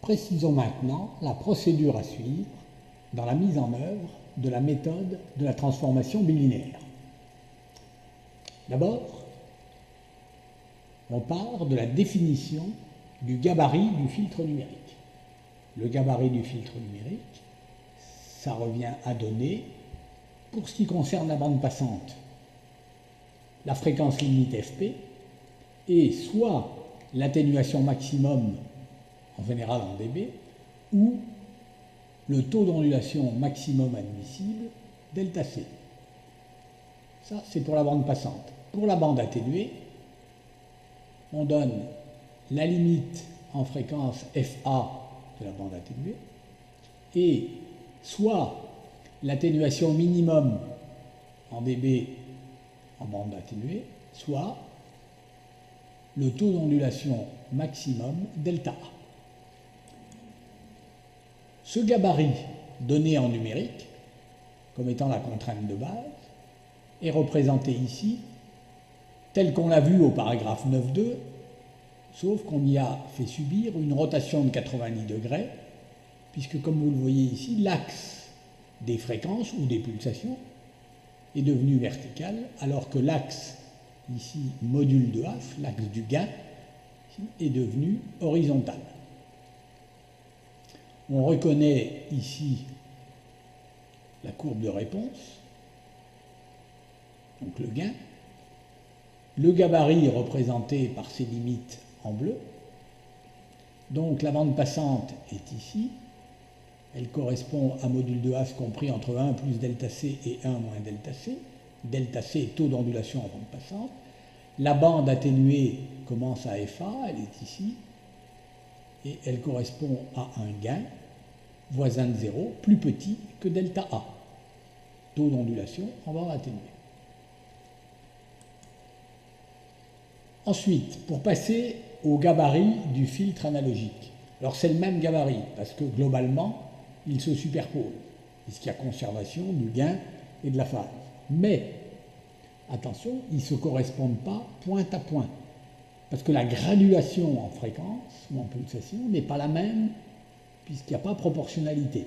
Précisons maintenant la procédure à suivre dans la mise en œuvre de la méthode de la transformation bilinéaire. D'abord, on part de la définition du gabarit du filtre numérique. Le gabarit du filtre numérique, ça revient à donner, pour ce qui concerne la bande passante, la fréquence limite FP et soit l'atténuation maximum, en général en dB, ou le taux d'ondulation maximum admissible, delta C. Ça, c'est pour la bande passante. Pour la bande atténuée, on donne la limite en fréquence FA de la bande atténuée et soit l'atténuation minimum en dB en bande atténuée, soit le taux d'ondulation maximum delta A. Ce gabarit donné en numérique, comme étant la contrainte de base, est représenté ici tel qu'on l'a vu au paragraphe 9.2, sauf qu'on y a fait subir une rotation de 90 degrés, puisque comme vous le voyez ici, l'axe des fréquences ou des pulsations est devenu vertical, alors que l'axe, ici, module de Haf, l'axe du gain, est devenu horizontal. On reconnaît ici la courbe de réponse, donc le gain. Le gabarit est représenté par ses limites en bleu. Donc la bande passante est ici. Elle correspond à module de Haf compris entre 1 plus delta C et 1 moins delta C. Delta C est taux d'ondulation en bande passante. La bande atténuée commence à FA, elle est ici. Et elle correspond à un gain voisin de 0, plus petit que delta A. Taux d'ondulation en bande atténuée. Ensuite, pour passer au gabarit du filtre analogique. Alors c'est le même gabarit, parce que globalement, il se superpose, puisqu'il y a conservation du gain et de la phase. Mais, attention, ils ne se correspondent pas point à point, parce que la graduation en fréquence ou en pulsation n'est pas la même, puisqu'il n'y a pas proportionnalité.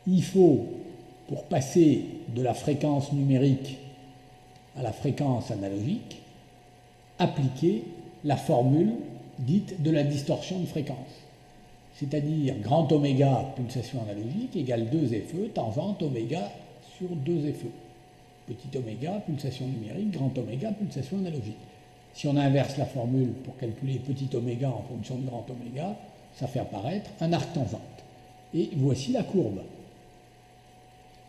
Il faut, pour passer de la fréquence numérique à la fréquence analogique, appliquer la formule dite de la distorsion de fréquence. C'est-à-dire grand oméga pulsation analogique égale 2 FE tangente oméga sur 2 FE. Petit oméga pulsation numérique, grand oméga pulsation analogique. Si on inverse la formule pour calculer petit oméga en fonction de grand oméga, ça fait apparaître un arc tangente. Et voici la courbe.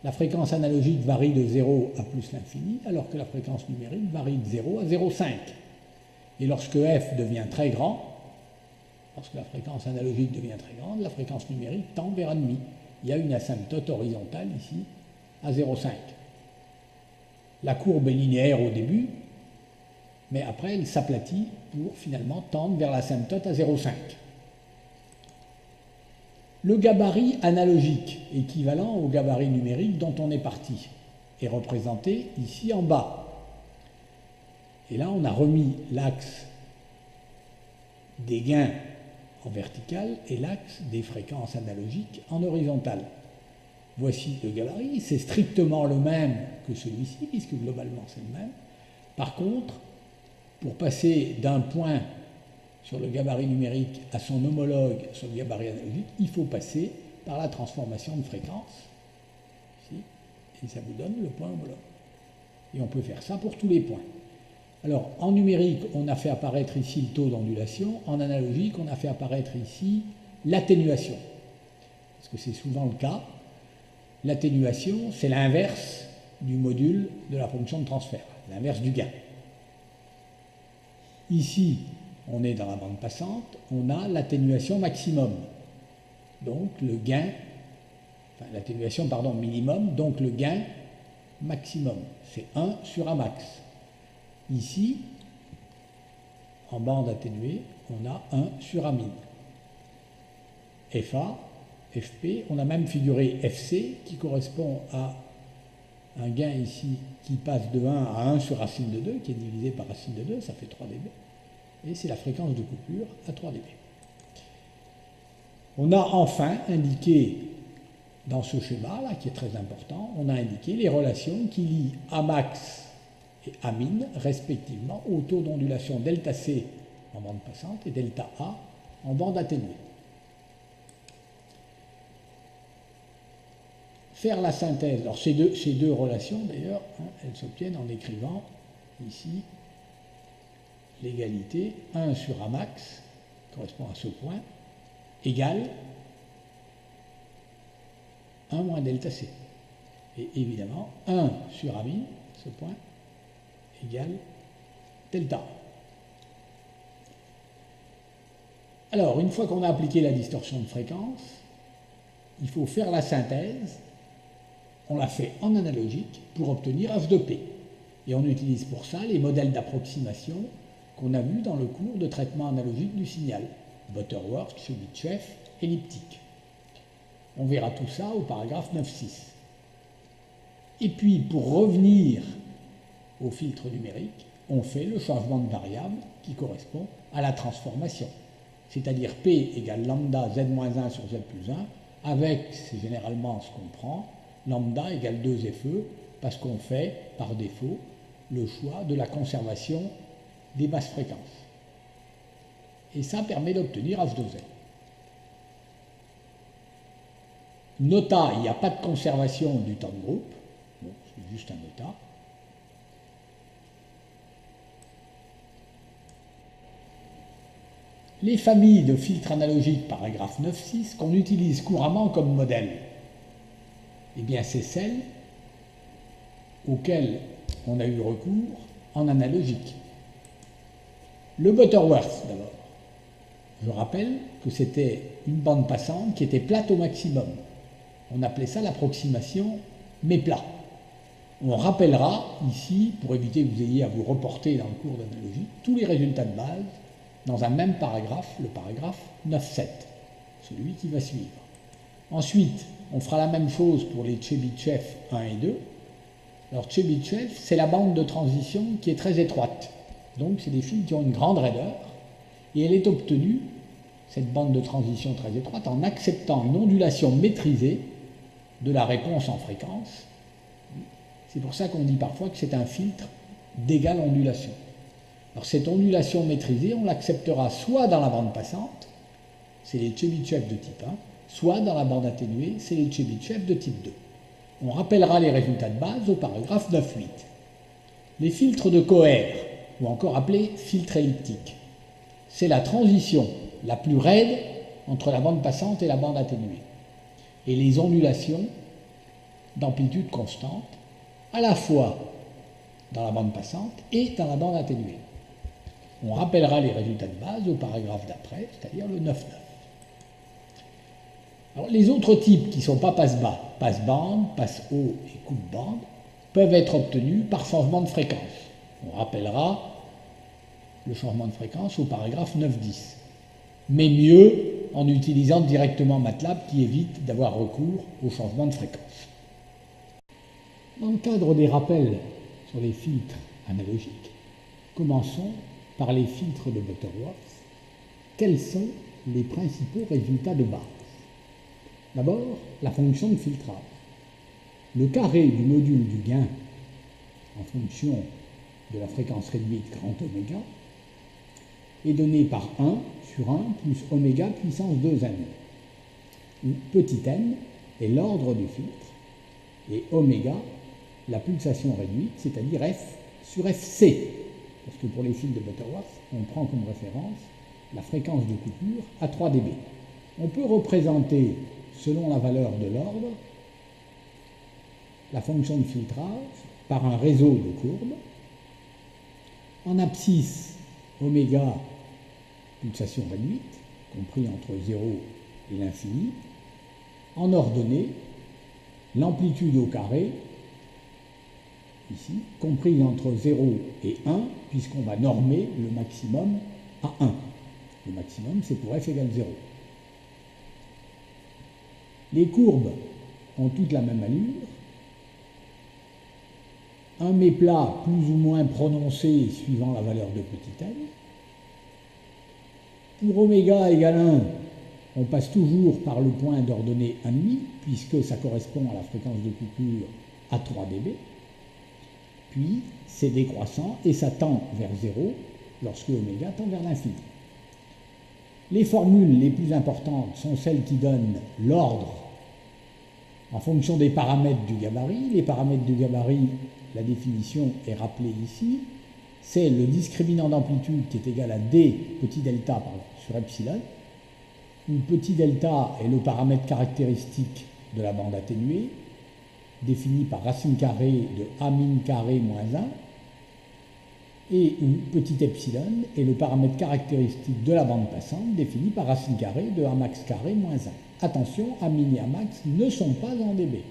La fréquence analogique varie de 0 à plus l'infini, alors que la fréquence numérique varie de 0 à 0,5. Et lorsque f devient très grand, lorsque la fréquence analogique devient très grande, la fréquence numérique tend vers 1,5. Il y a une asymptote horizontale ici à 0,5. La courbe est linéaire au début, mais après elle s'aplatit pour finalement tendre vers l'asymptote à 0,5. Le gabarit analogique, équivalent au gabarit numérique dont on est parti, est représenté ici en bas. Et là, on a remis l'axe des gains en vertical et l'axe des fréquences analogiques en horizontal. Voici le gabarit, c'est strictement le même que celui-ci, puisque globalement c'est le même. Par contre, pour passer d'un point sur le gabarit numérique à son homologue sur le gabarit analogique, il faut passer par la transformation de fréquence, ici, et ça vous donne le point homologue. Et on peut faire ça pour tous les points. Alors, en numérique, on a fait apparaître ici le taux d'ondulation. En analogique, on a fait apparaître ici l'atténuation. Parce que c'est souvent le cas. L'atténuation, c'est l'inverse du module de la fonction de transfert, l'inverse du gain. Ici, on est dans la bande passante, on a l'atténuation maximum. Donc, le gain, enfin, l'atténuation, pardon, minimum, donc le gain maximum. C'est 1 sur A max. Ici, en bande atténuée, on a 1 sur Amin. FA, FP, on a même figuré FC qui correspond à un gain ici qui passe de 1 à 1 sur racine de 2, qui est divisé par racine de 2, ça fait 3 dB. Et c'est la fréquence de coupure à 3 dB. On a enfin indiqué, dans ce schéma-là, qui est très important, on a indiqué les relations qui lient Amax et Amin, respectivement, au taux d'ondulation delta C en bande passante et delta A en bande atténuée. Faire la synthèse, alors ces deux relations d'ailleurs, elles s'obtiennent en écrivant ici l'égalité 1 sur Amax, correspond à ce point, égale 1 moins delta C. Et évidemment, 1 sur Amin, ce point, égale delta A. Alors, une fois qu'on a appliqué la distorsion de fréquence, il faut faire la synthèse. On la fait en analogique pour obtenir f de P. Et on utilise pour ça les modèles d'approximation qu'on a vus dans le cours de traitement analogique du signal, Butterworth, Chebyshev, elliptique. On verra tout ça au paragraphe 9.6. Et puis, pour revenir au filtre numérique, on fait le changement de variable qui correspond à la transformation. C'est-à-dire P égale lambda z-1 sur z plus 1, avec, c'est généralement ce qu'on prend, lambda égale 2FE, parce qu'on fait, par défaut, le choix de la conservation des basses fréquences. Et ça permet d'obtenir f de z. Nota, il n'y a pas de conservation du temps de groupe, bon, c'est juste un nota. Les familles de filtres analogiques, paragraphe 9.6, qu'on utilise couramment comme modèle, eh bien c'est celles auxquelles on a eu recours en analogique. Le Butterworth d'abord. Je rappelle que c'était une bande passante qui était plate au maximum. On appelait ça l'approximation méplat. On rappellera ici, pour éviter que vous ayez à vous reporter dans le cours d'analogie, tous les résultats de base dans un même paragraphe, le paragraphe 9.7, celui qui va suivre. Ensuite, on fera la même chose pour les Chebyshev 1 et 2. Alors Chebyshev, c'est la bande de transition qui est très étroite. Donc c'est des fils qui ont une grande raideur. Et elle est obtenue, cette bande de transition très étroite, en acceptant une ondulation maîtrisée de la réponse en fréquence. C'est pour ça qu'on dit parfois que c'est un filtre d'égale ondulation. Alors cette ondulation maîtrisée, on l'acceptera soit dans la bande passante, c'est les Chebyshev de type 1, soit dans la bande atténuée, c'est les Chebyshev de type 2. On rappellera les résultats de base au paragraphe 9.8. Les filtres de Coher, ou encore appelés filtres elliptiques, c'est la transition la plus raide entre la bande passante et la bande atténuée. Et les ondulations d'amplitude constante, à la fois dans la bande passante et dans la bande atténuée. On rappellera les résultats de base au paragraphe d'après, c'est-à-dire le 9.9. Alors, les autres types qui ne sont pas passe-bas, passe-bande, passe-haut et coupe-bande, peuvent être obtenus par changement de fréquence. On rappellera le changement de fréquence au paragraphe 9.10. Mais mieux en utilisant directement MATLAB qui évite d'avoir recours au changement de fréquence. Dans le cadre des rappels sur les filtres analogiques, commençons par les filtres de Butterworth. Quels sont les principaux résultats de base? D'abord, la fonction de filtrage. Le carré du module du gain en fonction de la fréquence réduite grand oméga est donné par 1 sur 1 plus oméga puissance 2n, où petit n est l'ordre du filtre et oméga la pulsation réduite, c'est-à-dire f sur fc, parce que pour les fils de Butterworth, on prend comme référence la fréquence de coupure à 3 dB. On peut représenter, selon la valeur de l'ordre, la fonction de filtrage par un réseau de courbes. En abscisse, oméga, pulsation réduite, compris entre 0 et l'infini. En ordonnée, l'amplitude au carré, ici, comprise entre 0 et 1, puisqu'on va normer le maximum à 1. Le maximum, c'est pour f égale 0. Les courbes ont toutes la même allure. Un méplat plus ou moins prononcé suivant la valeur de petit n. Pour oméga égale 1, On passe toujours par le point d'ordonnée 1,5, puisque ça correspond à la fréquence de coupure à 3 dB. Puis c'est décroissant et ça tend vers 0 lorsque oméga tend vers l'infini. Les formules les plus importantes sont celles qui donnent l'ordre en fonction des paramètres du gabarit. Les paramètres du gabarit, la définition est rappelée ici. C'est le discriminant d'amplitude qui est égal à d petit delta sur epsilon, où petit delta est le paramètre caractéristique de la bande atténuée, défini par racine carrée de a min carré moins 1, et où petit epsilon est le paramètre caractéristique de la bande passante, défini par racine carrée de a max carré moins 1. Attention, a min et a max ne sont pas en dB.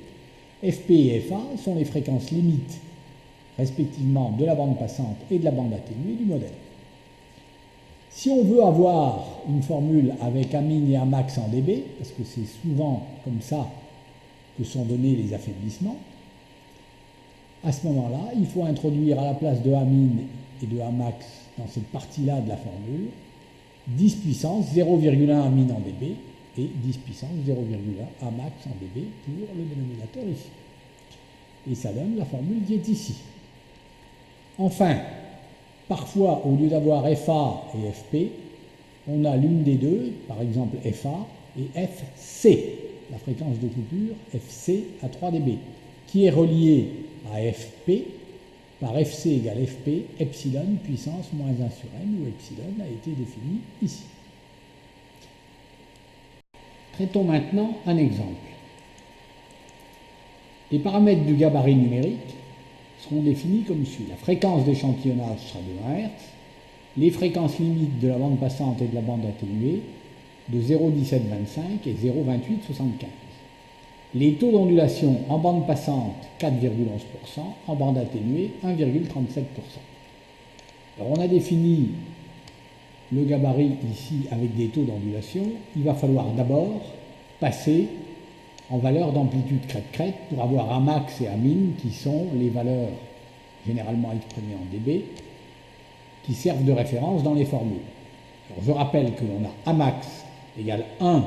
Fp et Fa sont les fréquences limites, respectivement de la bande passante et de la bande atténuée du modèle. Si on veut avoir une formule avec a min et a max en dB, parce que c'est souvent comme ça que sont donnés les affaiblissements, à ce moment-là, il faut introduire à la place de a min et de a max dans cette partie-là de la formule 10 puissance 0,1 a min en dB et 10 puissance 0,1 a max en dB pour le dénominateur ici. Et ça donne la formule qui est ici. Enfin, parfois, au lieu d'avoir FA et FP, on a l'une des deux, par exemple FA et FC, la fréquence de coupure FC à 3 dB, qui est reliée à FP par FC égale FP, epsilon puissance moins 1 sur n, où epsilon a été défini ici. Traitons maintenant un exemple. Les paramètres du gabarit numérique seront définis comme suit. La fréquence d'échantillonnage sera de 1 Hz, les fréquences limites de la bande passante et de la bande atténuée de 0,1725 et 0,2875. Les taux d'ondulation en bande passante 4,11%, en bande atténuée 1,37%. Alors on a défini le gabarit ici avec des taux d'ondulation. Il va falloir d'abord passer en valeur d'amplitude crête-crête pour avoir A max et A min qui sont les valeurs généralement exprimées en dB qui servent de référence dans les formules. Alors je rappelle que l'on a A max égale 1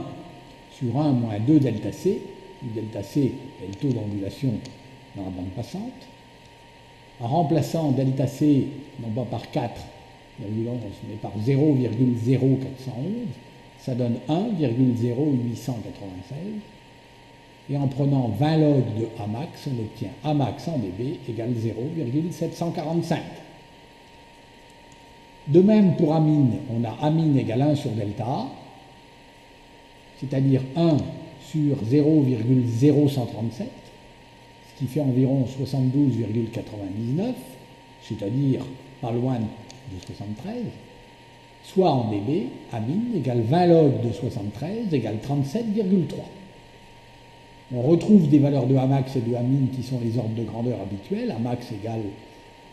sur 1 moins 2 delta C, où delta C est le taux d'ondulation dans la bande passante. En remplaçant delta C non pas par 4, mais par 0,0411, ça donne 1,0896. Et en prenant 20 log de A max, on obtient A max en dB égale 0,745. De même pour A min, on a A min égale 1 sur delta A, c'est-à-dire 1 sur 0,0137, ce qui fait environ 72,99, c'est-à-dire pas loin de 73, soit en dB, A min égale 20 log de 73 égale 37,3. On retrouve des valeurs de A max et de A min qui sont les ordres de grandeur habituels. A max égale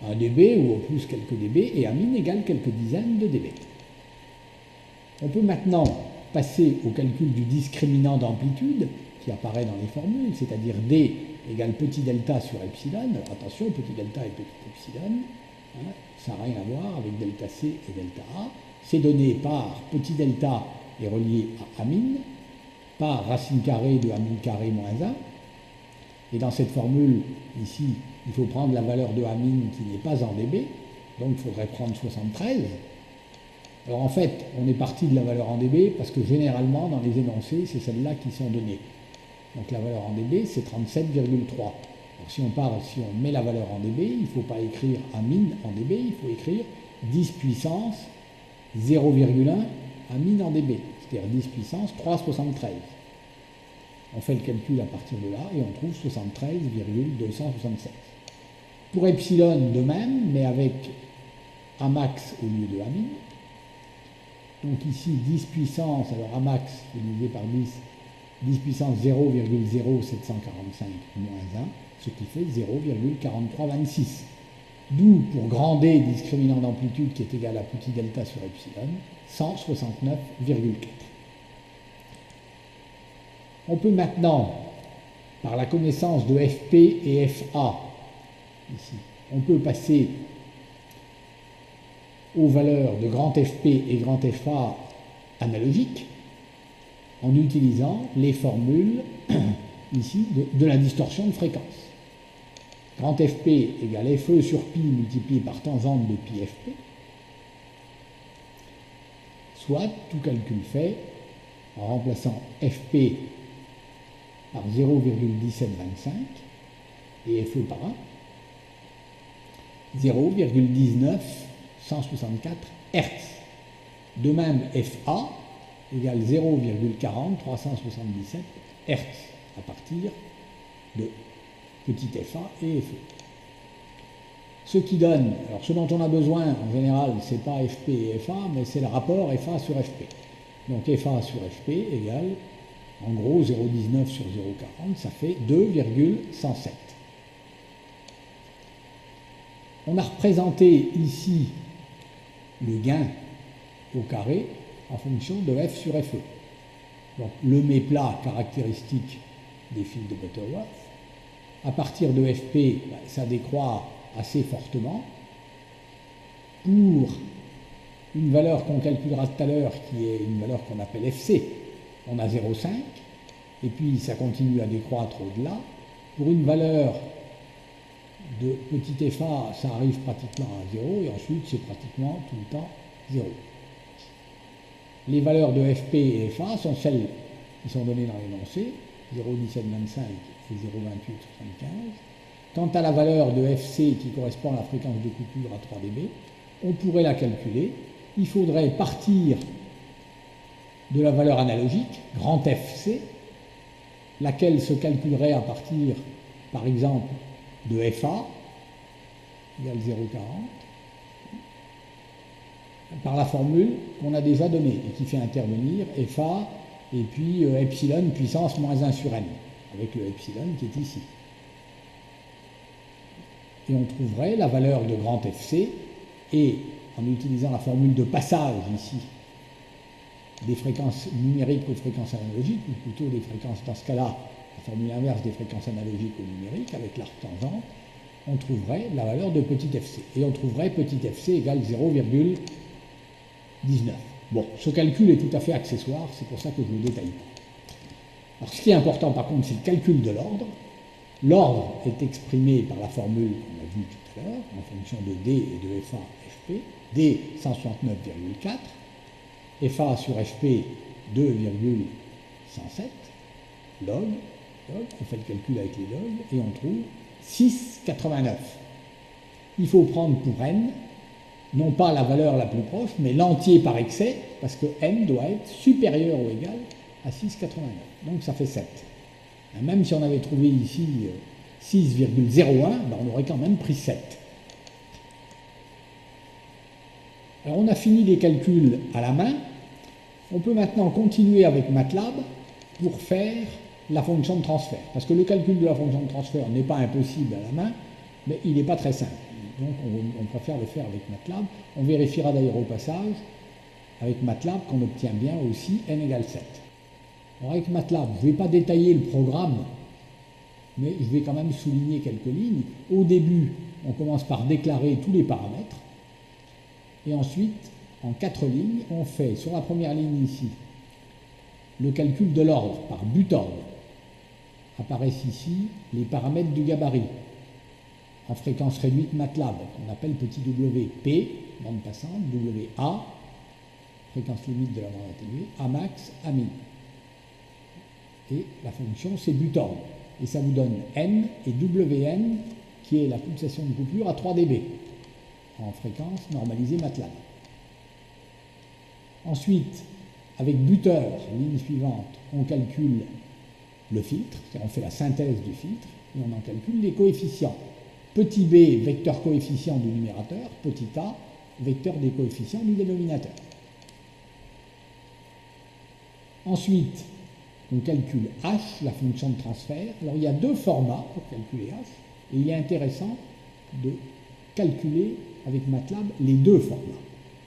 1 dB ou au plus quelques dB et A min égale quelques dizaines de dB. On peut maintenant passer au calcul du discriminant d'amplitude qui apparaît dans les formules, c'est-à-dire D égale petit delta sur epsilon. Alors attention, petit delta et petit epsilon, hein, ça n'a rien à voir avec delta C et delta A. C'est donné par petit delta est relié à A min, par racine carrée de A min carré moins 1. Et dans cette formule, ici, il faut prendre la valeur de A min qui n'est pas en dB, donc il faudrait prendre 73. Alors en fait, on est parti de la valeur en dB parce que généralement, dans les énoncés, c'est celles-là qui sont données. Donc la valeur en dB, c'est 37,3. Alors si on met la valeur en dB, il ne faut pas écrire A min en dB, il faut écrire 10 puissance 0,1 A min en dB, c'est-à-dire 10 puissance 3,73. On fait le calcul à partir de là et on trouve 73,267. Pour epsilon, de même, mais avec A max au lieu de A min. Donc ici, 10 puissance, alors A max divisé par 10 puissance 0,0745 moins 1, ce qui fait 0,4326. D'où, pour grand D, discriminant d'amplitude qui est égal à petit delta sur epsilon, 169,4. On peut maintenant, par la connaissance de Fp et Fa, ici, on peut passer aux valeurs de grand Fp et grand Fa analogiques. en utilisant les formules ici de la distorsion de fréquence. Grand Fp égale Fe sur pi multiplié par tangente de pi Fp, soit tout calcul fait en remplaçant Fp par 0,1725 et Fe par 1, 0,19164 Hz. De même, Fa égale 0,40377 Hz à partir de petit fa et Fe. Ce qui donne, alors ce dont on a besoin en général, c'est pas Fp et Fa, mais c'est le rapport Fa sur Fp. Donc Fa sur Fp égale, en gros, 0,19 sur 0,40, ça fait 2,107. On a représenté ici le gain au carré en fonction de F sur Fe. Donc le méplat caractéristique des fils de Butterworth. À partir de Fp, ça décroît assez fortement. Pour une valeur qu'on calculera tout à l'heure, qui est une valeur qu'on appelle Fc, on a 0,5, et puis ça continue à décroître au-delà. Pour une valeur de petit fa, ça arrive pratiquement à 0, et ensuite c'est pratiquement tout le temps 0. Les valeurs de Fp et Fa sont celles qui sont données dans l'énoncé, 0,1725 et 0,2875. Quant à la valeur de Fc qui correspond à la fréquence de coupure à 3 dB, on pourrait la calculer. Il faudrait partir de la valeur analogique, grand Fc, laquelle se calculerait à partir, par exemple, de Fa, égale 0,40, par la formule qu'on a déjà donnée et qui fait intervenir Fa et puis epsilon puissance moins 1 sur n, avec le epsilon qui est ici. Et on trouverait la valeur de grand Fc, et en utilisant la formule de passage ici, des fréquences numériques aux fréquences analogiques, ou plutôt des fréquences, dans ce cas-là, la formule inverse des fréquences analogiques aux numériques, avec l'arc tangente, on trouverait la valeur de petit fc. Et on trouverait petit fc égale 0,19. Bon, ce calcul est tout à fait accessoire, c'est pour ça que je ne le détaille pas. Alors ce qui est important par contre, c'est le calcul de l'ordre. L'ordre est exprimé par la formule qu'on a vue tout à l'heure, en fonction de D et de FA FP. D 169,4, FA sur FP 2,107, log, on fait le calcul avec les logs, et on trouve 6,89. Il faut prendre pour n, non pas la valeur la plus proche, mais l'entier par excès, parce que n doit être supérieur ou égal à 6,89. Donc ça fait 7. Même si on avait trouvé ici 6,01, on aurait quand même pris 7. Alors on a fini les calculs à la main. On peut maintenant continuer avec MATLAB pour faire la fonction de transfert. Parce que le calcul de la fonction de transfert n'est pas impossible à la main, mais il n'est pas très simple. Donc on préfère le faire avec MATLAB. On vérifiera d'ailleurs au passage avec MATLAB qu'on obtient bien aussi n égale 7. Alors avec MATLAB, je ne vais pas détailler le programme, mais je vais quand même souligner quelques lignes. Au début, on commence par déclarer tous les paramètres. Et ensuite, en 4 lignes, on fait sur la première ligne ici le calcul de l'ordre par but ordre. Apparaissent ici les paramètres du gabarit en fréquence réduite MATLAB, qu'on appelle petit w, P, bande passante, WA, fréquence limite de la bande atténuée, Amax, Amin. Et la fonction, c'est but ordre. Et ça vous donne N et WN, qui est la pulsation de coupure à 3 dB, en fréquence normalisée MATLAB. Ensuite, avec buteur, ligne suivante, on calcule le filtre, c'est-à-dire on fait la synthèse du filtre, et on en calcule les coefficients. Petit b, vecteur coefficient du numérateur, petit a, vecteur des coefficients du dénominateur. Ensuite, on calcule h, la fonction de transfert. Alors il y a 2 formats pour calculer h, et il est intéressant de calculer avec MATLAB les 2 formats.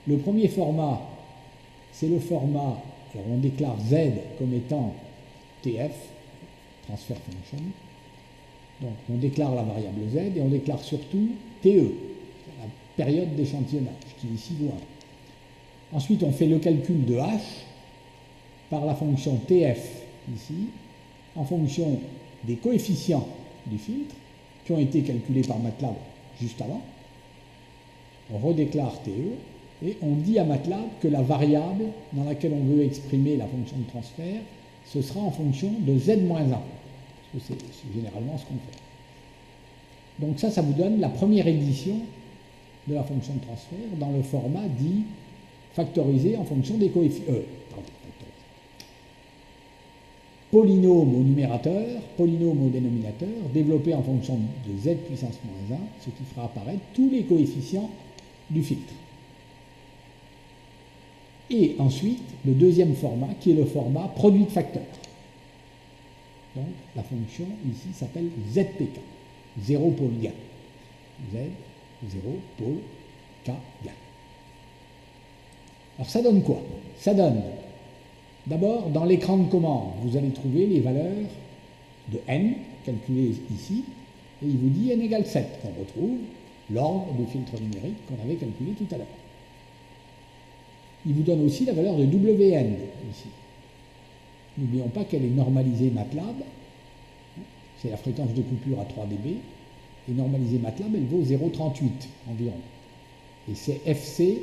Le premier format, c'est le format, alors on déclare z comme étant tf, transfer function. Donc on déclare la variable z et on déclare surtout TE, la période d'échantillonnage, qui est ici vaut 1. Ensuite on fait le calcul de h par la fonction TF ici, en fonction des coefficients du filtre, qui ont été calculés par MATLAB juste avant. On redéclare TE, et on dit à MATLAB que la variable dans laquelle on veut exprimer la fonction de transfert, ce sera en fonction de Z-1, parce que c'est généralement ce qu'on fait. Donc ça vous donne la première édition de la fonction de transfert dans le format dit factorisé en fonction des coefficients. Polynôme au numérateur, polynôme au dénominateur, développé en fonction de Z puissance moins 1, ce qui fera apparaître tous les coefficients du filtre. Et ensuite, le deuxième format, qui est le format produit de facteurs. Donc, la fonction ici s'appelle ZPK, 0 pôle gain. Z, 0 pôle K gain. Alors, ça donne quoi? Ça donne, d'abord, dans l'écran de commande, vous allez trouver les valeurs de n, calculées ici, et il vous dit n égale 7. On retrouve l'ordre du filtre numérique qu'on avait calculé tout à l'heure. Il vous donne aussi la valeur de Wn ici. N'oublions pas qu'elle est normalisée MATLAB, c'est la fréquence de coupure à 3 dB, et normalisée MATLAB, elle vaut 0,38 environ. Et c'est FC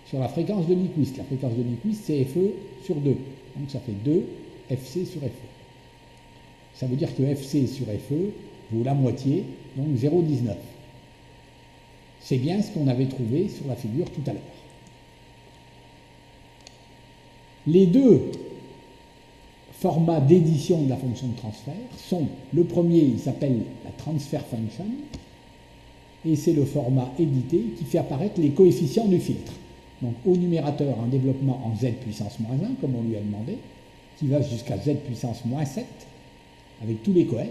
sur la fréquence de Nyquist. La fréquence de Nyquist, c'est FE sur 2. Donc ça fait 2 FC sur FE. Ça veut dire que FC sur FE vaut la moitié, donc 0,19. C'est bien ce qu'on avait trouvé sur la figure tout à l'heure. Les deux formats d'édition de la fonction de transfert sont, le premier, il s'appelle la transfer function, et c'est le format édité qui fait apparaître les coefficients du filtre. Donc au numérateur, un développement en Z puissance moins 1, comme on lui a demandé, qui va jusqu'à Z puissance moins 7, avec tous les coefs.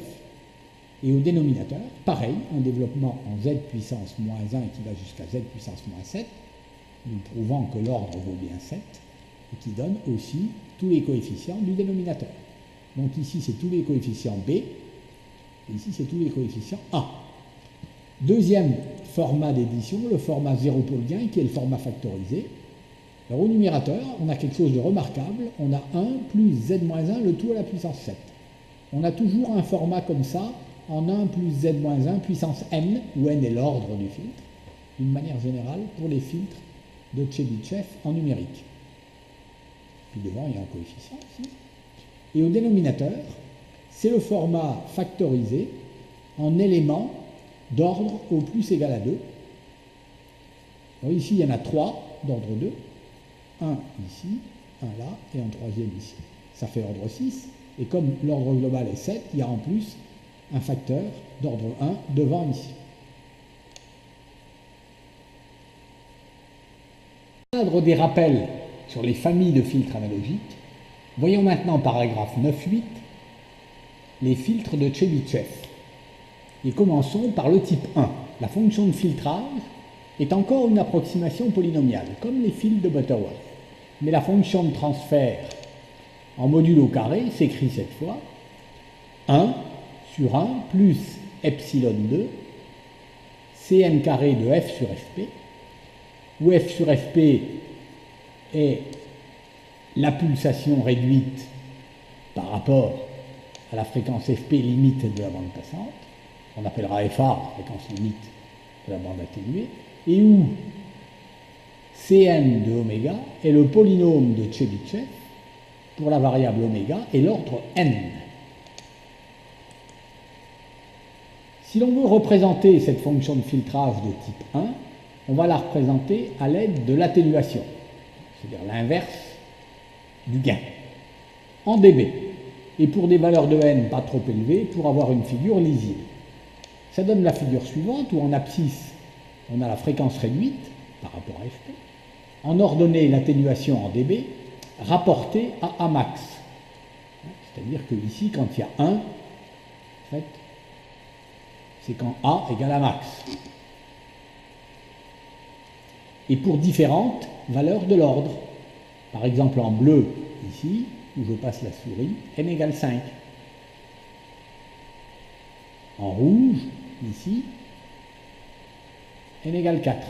Et au dénominateur, pareil, un développement en Z puissance moins 1 qui va jusqu'à Z puissance moins 7, nous prouvant que l'ordre vaut bien 7, et qui donne aussi tous les coefficients du dénominateur. Donc ici, c'est tous les coefficients B, et ici, c'est tous les coefficients A. Deuxième format d'édition, le format 0 pôle gain, qui est le format factorisé. Alors au numérateur, on a quelque chose de remarquable, on a 1 plus Z-1, le tout à la puissance 7. On a toujours un format comme ça, en 1 plus Z-1 puissance n, où n est l'ordre du filtre, d'une manière générale pour les filtres de Chebyshev en numérique. Puis devant, il y a un coefficient ici. Et au dénominateur, c'est le format factorisé en éléments d'ordre au plus égal à 2. Alors ici, il y en a 3 d'ordre 2. Un ici, un là, et un troisième ici. Ça fait ordre 6. Et comme l'ordre global est 7, il y a en plus un facteur d'ordre 1 devant ici. Dans le cadre des rappels sur les familles de filtres analogiques, voyons maintenant paragraphe 9.8 les filtres de Chebyshev. Et commençons par le type 1. La fonction de filtrage est encore une approximation polynomiale, comme les fils de Butterworth. Mais la fonction de transfert en module au carré s'écrit cette fois 1 sur 1 plus epsilon 2 Cn carré de f sur fp, où f sur fp est la pulsation réduite par rapport à la fréquence fp limite de la bande passante, on appellera FA, la fréquence limite de la bande atténuée, et où Cn de oméga est le polynôme de Chebyshev pour la variable oméga et l'ordre n. Si l'on veut représenter cette fonction de filtrage de type 1, on va la représenter à l'aide de l'atténuation, c'est-à-dire l'inverse du gain, en dB, et pour des valeurs de n pas trop élevées, pour avoir une figure lisible. Ça donne la figure suivante, où en abscisse, on a la fréquence réduite par rapport à fp, en ordonnée l'atténuation en dB, rapportée à A max. C'est-à-dire que ici, quand il y a 1, en fait, c'est quand A égale à max. Et pour différentes valeurs de l'ordre. Par exemple, en bleu, ici, où je passe la souris, n égale 5. En rouge, ici, n égale 4.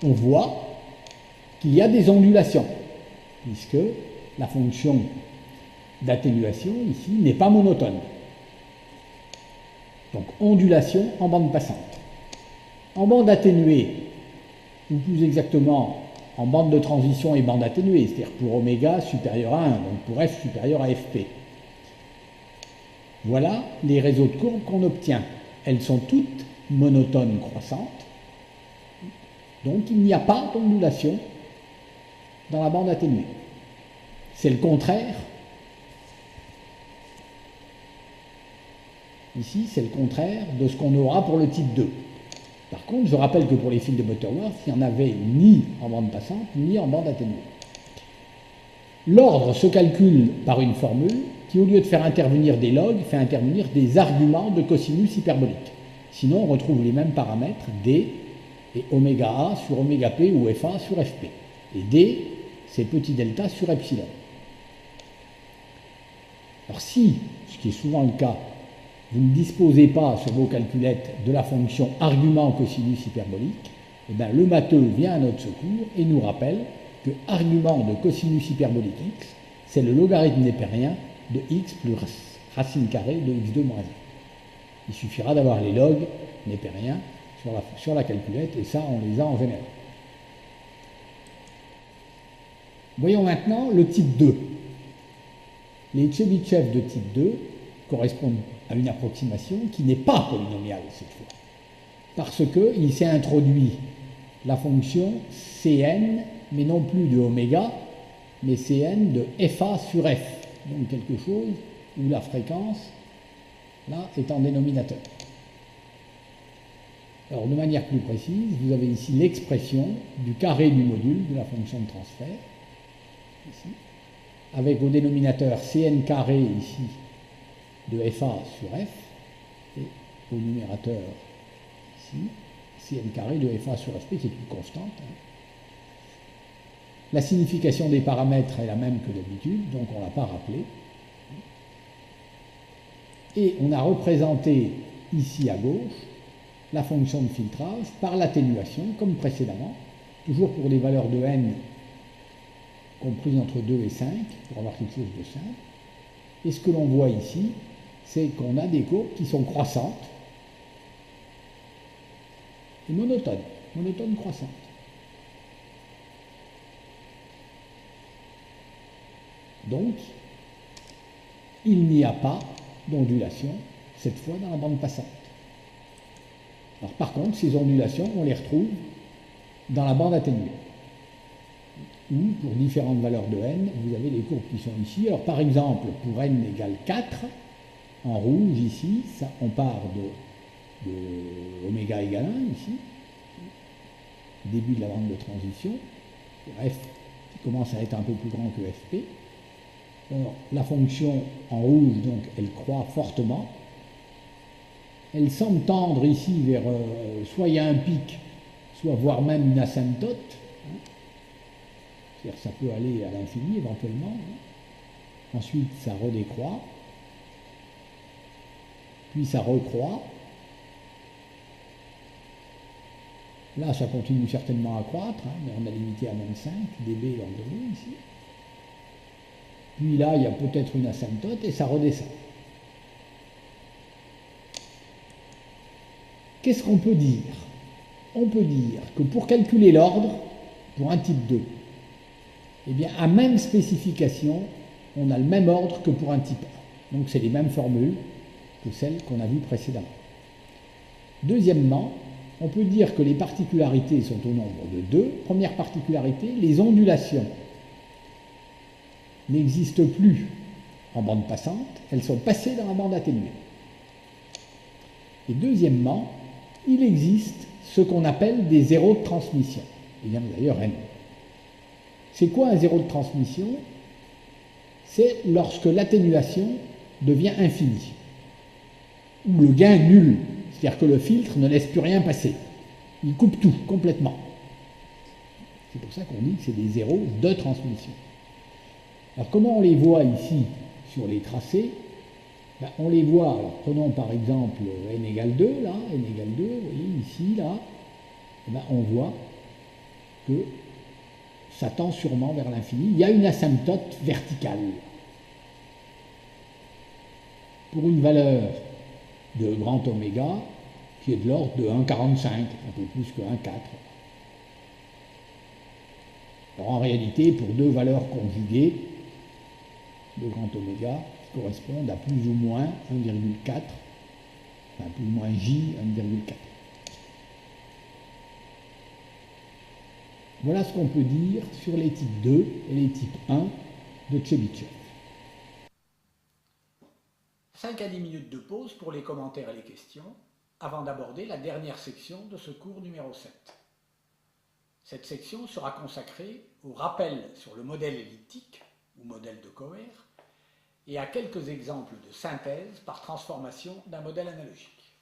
On voit qu'il y a des ondulations. puisque la fonction d'atténuation ici n'est pas monotone. Donc ondulation en bande passante. En bande atténuée, ou plus exactement en bande de transition et bande atténuée, c'est-à-dire pour oméga supérieur à 1, donc pour f supérieur à fp. Voilà les réseaux de courbes qu'on obtient. Elles sont toutes monotones croissantes, donc il n'y a pas d'ondulation dans la bande atténuée. C'est le contraire. Ici, c'est le contraire de ce qu'on aura pour le type 2. Par contre, je rappelle que pour les fils de Butterworth, il n'y en avait ni en bande passante, ni en bande atténuée. L'ordre se calcule par une formule qui, au lieu de faire intervenir des logs, fait intervenir des arguments de cosinus hyperbolique. Sinon, on retrouve les mêmes paramètres, D et oméga A sur oméga P ou FA sur FP. Et D, c'est petit delta sur epsilon. Alors si, ce qui est souvent le cas, vous ne disposez pas sur vos calculettes de la fonction argument cosinus hyperbolique, eh bien, le matheux vient à notre secours et nous rappelle que argument de cosinus hyperbolique x, c'est le logarithme népérien de x plus racine carrée de x2 moins 1. Il suffira d'avoir les logs népériens sur la calculette, et ça, on les a en général. Voyons maintenant le type 2. Les Tchebychev de type 2 correspondent à une approximation qui n'est pas polynomiale cette fois, parce qu'il s'est introduit la fonction Cn, mais non plus de oméga, mais Cn de FA sur F, donc quelque chose où la fréquence, là, est en dénominateur. Alors, de manière plus précise, vous avez ici l'expression du carré du module de la fonction de transfert, ici, avec au dénominateur Cn carré ici de FA sur F, et au numérateur ici, Cn carré de FA sur Fp, qui est une constante. La signification des paramètres est la même que d'habitude, donc on ne l'a pas rappelé. Et on a représenté ici à gauche la fonction de filtrage par l'atténuation, comme précédemment, toujours pour des valeurs de n comprises entre 2 et 5, pour avoir quelque chose de simple. Et ce que l'on voit ici, c'est qu'on a des courbes qui sont croissantes et monotones croissantes. Donc, il n'y a pas d'ondulation, cette fois dans la bande passante. Alors, par contre, ces ondulations, on les retrouve dans la bande atténuée, où, pour différentes valeurs de n, vous avez les courbes qui sont ici. Alors, par exemple, pour n égale 4, en rouge, ici, ça, on part de oméga égale 1, ici, début de la bande de transition, f qui commence à être un peu plus grand que fp. Alors, la fonction en rouge, donc, elle croît fortement. Elle semble tendre ici vers soit il y a un pic, soit voire même une asymptote. C'est-à-dire ça peut aller à l'infini éventuellement. Ensuite, ça redécroît. Puis ça recroît. Là, ça continue certainement à croître, mais on a limité à moins 5 dB en données ici. Puis là, il y a peut-être une asymptote et ça redescend. Qu'est-ce qu'on peut dire? On peut dire que pour calculer l'ordre, pour un type 2, eh bien, à même spécification, on a le même ordre que pour un type 1. Donc, c'est les mêmes formules que celles qu'on a vues précédemment. Deuxièmement, on peut dire que les particularités sont au nombre de 2. Première particularité, les ondulations n'existent plus en bande passante, elles sont passées dans la bande atténuée. Et deuxièmement, il existe ce qu'on appelle des zéros de transmission. Il y en a d'ailleurs n. C'est quoi un zéro de transmission? C'est lorsque l'atténuation devient infinie, ou le gain nul, c'est-à-dire que le filtre ne laisse plus rien passer. Il coupe tout, complètement. C'est pour ça qu'on dit que c'est des zéros de transmission. Alors comment on les voit ici sur les tracés? Ben, on les voit, alors prenons par exemple n égale 2, là, n égale 2, vous voyez ici, là, ben, on voit que ça tend sûrement vers l'infini. Il y a une asymptote verticale. Pour une valeur de grand oméga qui est de l'ordre de 1,45, un peu plus que 1,4. Alors en réalité, pour deux valeurs conjuguées de grand oméga qui correspondent à plus ou moins 1,4, enfin plus ou moins J 1,4. Voilà ce qu'on peut dire sur les types 2 et les types 1 de Chebyshev. 5 à 10 minutes de pause pour les commentaires et les questions, avant d'aborder la dernière section de ce cours numéro 7. Cette section sera consacrée au rappel sur le modèle elliptique, ou modèle de Coher, et à quelques exemples de synthèse par transformation d'un modèle analogique.